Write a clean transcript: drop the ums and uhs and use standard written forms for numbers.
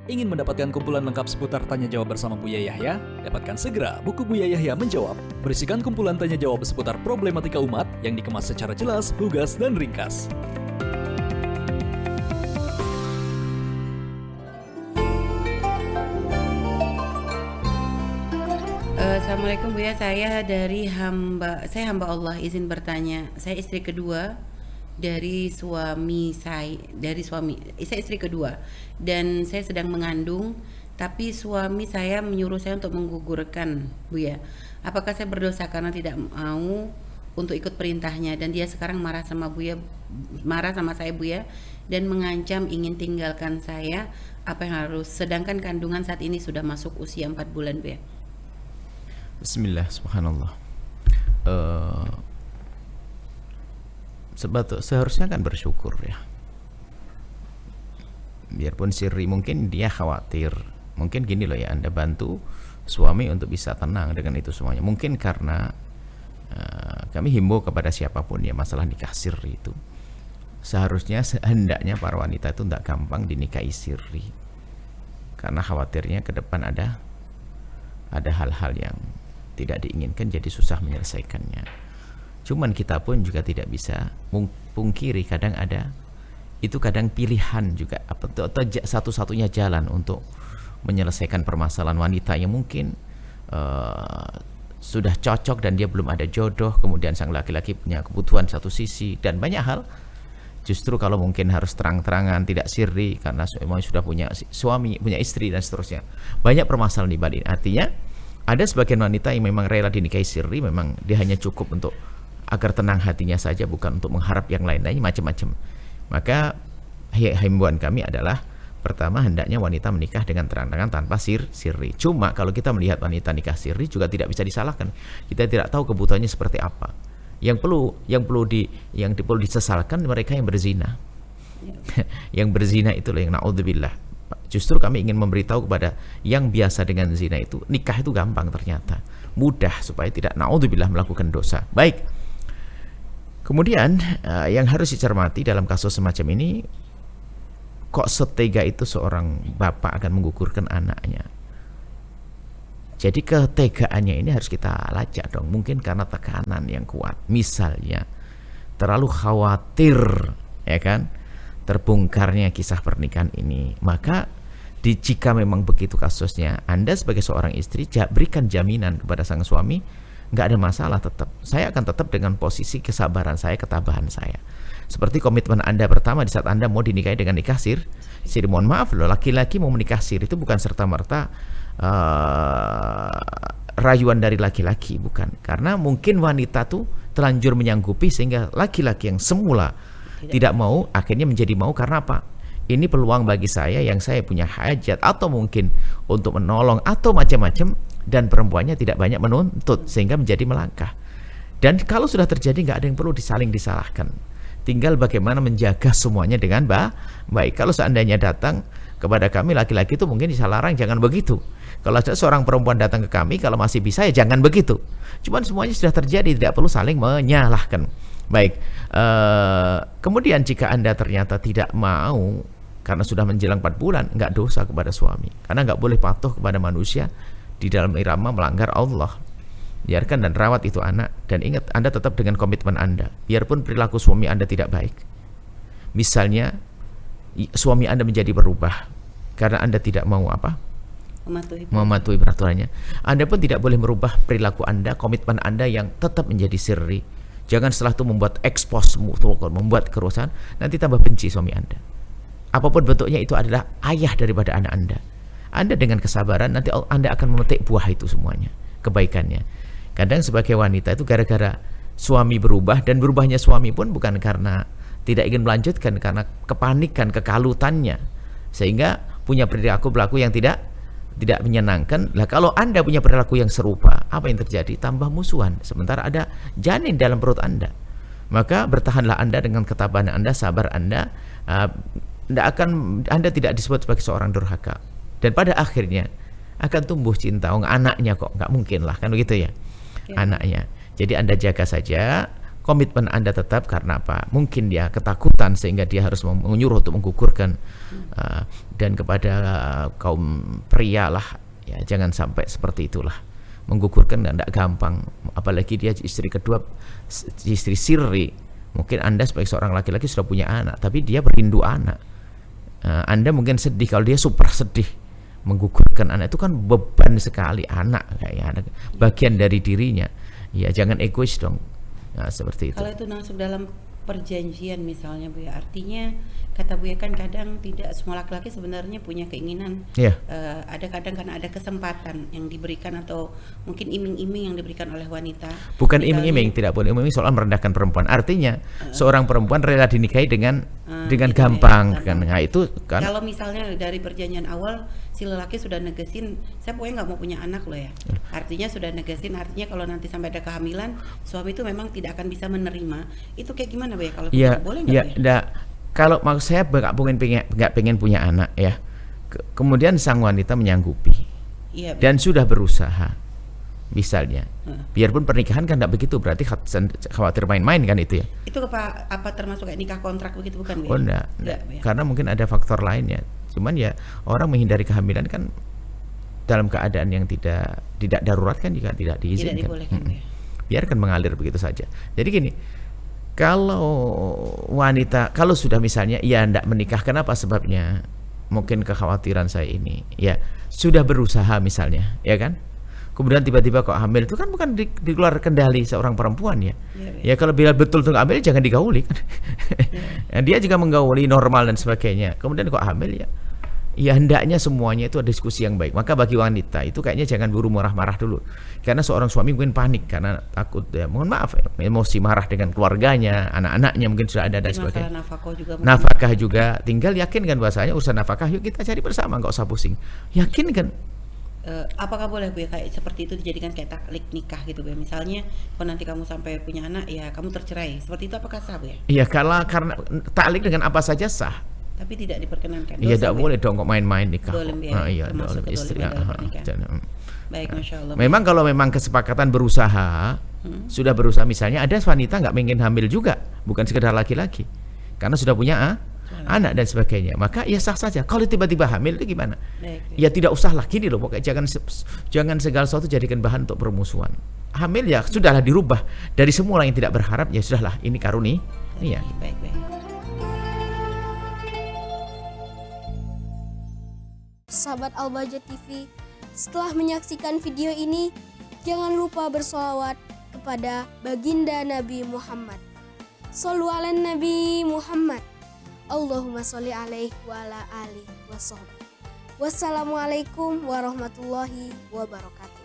Ingin mendapatkan kumpulan lengkap seputar Tanya Jawab bersama Buya Yahya? Dapatkan segera buku Buya Yahya Menjawab, berisikan kumpulan tanya jawab seputar problematika umat yang dikemas secara jelas, lugas, dan ringkas. Assalamualaikum Buya, saya hamba Allah, izin bertanya. Saya istri kedua dari suami saya, saya istri kedua dan saya sedang mengandung, tapi suami saya menyuruh saya untuk menggugurkan, Buya. Apakah saya berdosa karena tidak mau untuk ikut perintahnya, dan dia sekarang marah sama saya, Buya, dan mengancam ingin tinggalkan saya, apa yang harus, sedangkan kandungan saat ini sudah masuk usia 4 bulan, Buya. Bismillah, subhanallah. Seharusnya kan bersyukur ya. Biarpun sirri, mungkin dia khawatir. Mungkin gini loh ya, Anda bantu suami untuk bisa tenang dengan itu semuanya. Mungkin karena kami himbau kepada siapapun ya, masalah nikah sirri itu sehendaknya para wanita itu tidak gampang dinikahi sirri, karena khawatirnya ke depan ada hal-hal yang tidak diinginkan, jadi susah menyelesaikannya. Cuman kita pun juga tidak bisa pungkiri kadang pilihan juga, atau satu-satunya jalan untuk menyelesaikan permasalahan wanita yang mungkin sudah cocok dan dia belum ada jodoh, kemudian sang laki-laki punya kebutuhan satu sisi dan banyak hal. Justru kalau mungkin harus terang-terangan, tidak sirri, karena memang sudah punya suami, punya istri dan seterusnya. Banyak permasalahan di balik. Artinya ada sebagian wanita yang memang rela dinikahi sirri, memang dia hanya cukup untuk agar tenang hatinya saja, bukan untuk mengharap yang lain-lain macam-macam. Maka himbauan kami adalah, pertama, hendaknya wanita menikah dengan terang-terangan tanpa sirri. Cuma kalau kita melihat wanita nikah sirri juga tidak bisa disalahkan. Kita tidak tahu kebutuhannya seperti apa. Yang perlu disesalkan mereka yang berzina. Yang berzina itu loh yang naudzubillah. Justru kami ingin memberitahu kepada yang biasa dengan zina itu, nikah itu gampang ternyata, mudah, supaya tidak naudzubillah melakukan dosa. Baik. Kemudian yang harus dicermati dalam kasus semacam ini, kok setega itu seorang bapak akan menggugurkan anaknya. Jadi ketegaannya ini harus kita lacak dong. Mungkin karena tekanan yang kuat, misalnya terlalu khawatir, ya kan, terbongkarnya kisah pernikahan ini. Maka jika memang begitu kasusnya, Anda sebagai seorang istri berikan jaminan kepada sang suami, nggak ada masalah, saya akan tetap dengan posisi kesabaran saya, ketabahan saya. Seperti komitmen Anda pertama di saat Anda mau dinikahi dengan nikah siri. Mohon maaf loh, laki-laki mau menikah siri itu bukan serta-merta rayuan dari laki-laki, bukan. Karena mungkin wanita tuh terlanjur menyanggupi sehingga laki-laki yang semula tidak mau akhirnya menjadi mau. Karena apa? Ini peluang bagi saya yang saya punya hajat, atau mungkin untuk menolong, atau macam-macam, dan perempuannya tidak banyak menuntut sehingga menjadi melangkah. Dan kalau sudah terjadi, nggak ada yang perlu saling disalahkan, tinggal bagaimana menjaga semuanya dengan baik. Kalau seandainya datang kepada kami laki-laki itu mungkin disalarang, jangan begitu. Kalau ada seorang perempuan datang ke kami, kalau masih bisa ya jangan begitu. Cuman semuanya sudah terjadi, tidak perlu saling menyalahkan. Baik, kemudian jika Anda ternyata tidak mau karena sudah menjelang 4 bulan, nggak dosa kepada suami, karena nggak boleh patuh kepada manusia di dalam irama melanggar Allah. Biarkan dan rawat itu anak, dan ingat Anda tetap dengan komitmen Anda, biarpun perilaku suami Anda tidak baik. Misalnya suami Anda menjadi berubah karena Anda tidak mau mematuhi peraturannya, Anda pun tidak boleh merubah perilaku Anda, komitmen Anda yang tetap menjadi sirri. Jangan setelah itu membuat expose, membuat kerusakan, nanti tambah benci suami Anda. Apapun bentuknya, itu adalah ayah daripada anak Anda. Anda dengan kesabaran, nanti Anda akan memetik buah itu semuanya, kebaikannya. Kadang sebagai wanita itu gara-gara suami berubah, dan berubahnya suami pun bukan karena tidak ingin melanjutkan, karena kepanikan, kekalutannya, sehingga punya perilaku yang tidak menyenangkan. Lah kalau Anda punya perilaku yang serupa, apa yang terjadi? Tambah musuhan, sementara ada janin dalam perut Anda. Maka bertahanlah Anda dengan ketabahan Anda, sabar Anda. Anda tidak disebut sebagai seorang durhaka, dan pada akhirnya akan tumbuh cinta. Anaknya kok nggak mungkin lah, kan begitu ya, anaknya. Jadi Anda jaga saja komitmen Anda tetap karena apa? Mungkin dia ketakutan sehingga dia harus menyuruh untuk menggugurkan. Dan kepada kaum pria lah, ya jangan sampai seperti itulah. Menggugurkan tidak gampang, apalagi dia istri kedua, istri siri. Mungkin Anda sebagai seorang laki-laki sudah punya anak, tapi dia merindu anak. Anda mungkin sedih, kalau dia super sedih. Menggugurkan anak itu kan beban sekali, anak kayak bagian dari dirinya. Ya jangan egois dong. Nah, seperti itu. Kalau itu masuk dalam perjanjian misalnya Bu ya, artinya kata Bu ya kan kadang tidak semua laki-laki sebenarnya punya keinginan. Ada kadang karena ada kesempatan yang diberikan atau mungkin iming-iming yang diberikan oleh wanita. Bukan iming-iming, tidak boleh iming-iming soal merendahkan perempuan. Artinya seorang perempuan rela dinikahi dengan gampang kan. Nah, itu kan. Kalau misalnya dari perjanjian awal si lelaki sudah negesin, saya pokoknya nggak mau punya anak loh ya. Artinya sudah negesin, artinya kalau nanti sampai ada kehamilan, suami itu memang tidak akan bisa menerima. Itu kayak gimana Bu ya? Kalau boleh nggak Bu ya? Kalau maksud saya nggak pengen punya anak ya, kemudian sang wanita menyanggupi dan sudah berusaha, misalnya, biarpun pernikahan kan tidak begitu, berarti khawatir main-main kan itu ya. Itu apa termasuk kayak nikah kontrak begitu bukan? Oh enggak, karena mungkin ada faktor lainnya. Cuman ya orang menghindari kehamilan kan dalam keadaan yang tidak darurat kan juga tidak diizinkan. Tidak dibolehkan, ya. Biarkan mengalir begitu saja. Jadi gini. Kalau wanita, kalau sudah misalnya ya tidak menikah, kenapa sebabnya? Mungkin kekhawatiran saya ini, ya sudah berusaha misalnya, ya kan? Kemudian tiba-tiba kok hamil, itu kan bukan di luar kendali seorang perempuan ya. Ya kalau bila betul tuh hamil jangan digauli kan. Dia juga menggauli normal dan sebagainya. Kemudian kok hamil ya hendaknya semuanya itu ada diskusi yang baik. Maka bagi wanita itu kayaknya jangan buru marah-marah dulu. Karena seorang suami mungkin panik karena takut ya, mohon maaf, emosi marah dengan keluarganya, anak-anaknya mungkin sudah ada dan sebagainya. Nafkah juga, tinggal yakinkan bahasanya urusan nafkah yuk kita cari bersama, nggak usah pusing. Yakinkan. Apakah boleh Bu ya kayak seperti itu dijadikan kayak taklik nikah gitu Bu ya? Misalnya kalau nanti kamu sampai punya anak ya kamu tercerai. Seperti itu apakah sah Bu ya? Iya, karena taklik dengan apa saja sah. Tapi tidak diperkenankan. Iya, tidak boleh dong kok main-main nikah. Iya, termasuk istri. Baik, Masya Allah. Memang kalau memang kesepakatan berusaha, sudah berusaha misalnya ada wanita nggak ingin hamil juga, bukan sekedar laki-laki, karena sudah punya anak dan sebagainya, maka ya sah saja. Kalau tiba-tiba hamil itu gimana? Ya tidak usah lagi nih loh, pokoknya jangan segala sesuatu jadikan bahan untuk permusuhan. Hamil ya sudahlah dirubah dari semula yang tidak berharap, ya sudahlah ini karunia. Iya. Baik. Sahabat Al-Bahjah TV, setelah menyaksikan video ini, jangan lupa bersolawat kepada baginda Nabi Muhammad. Shollu ala Nabi Muhammad. Allahumma sholli alaihi wa ala alihi wa sahbihi. Wassalamualaikum warahmatullahi wabarakatuh.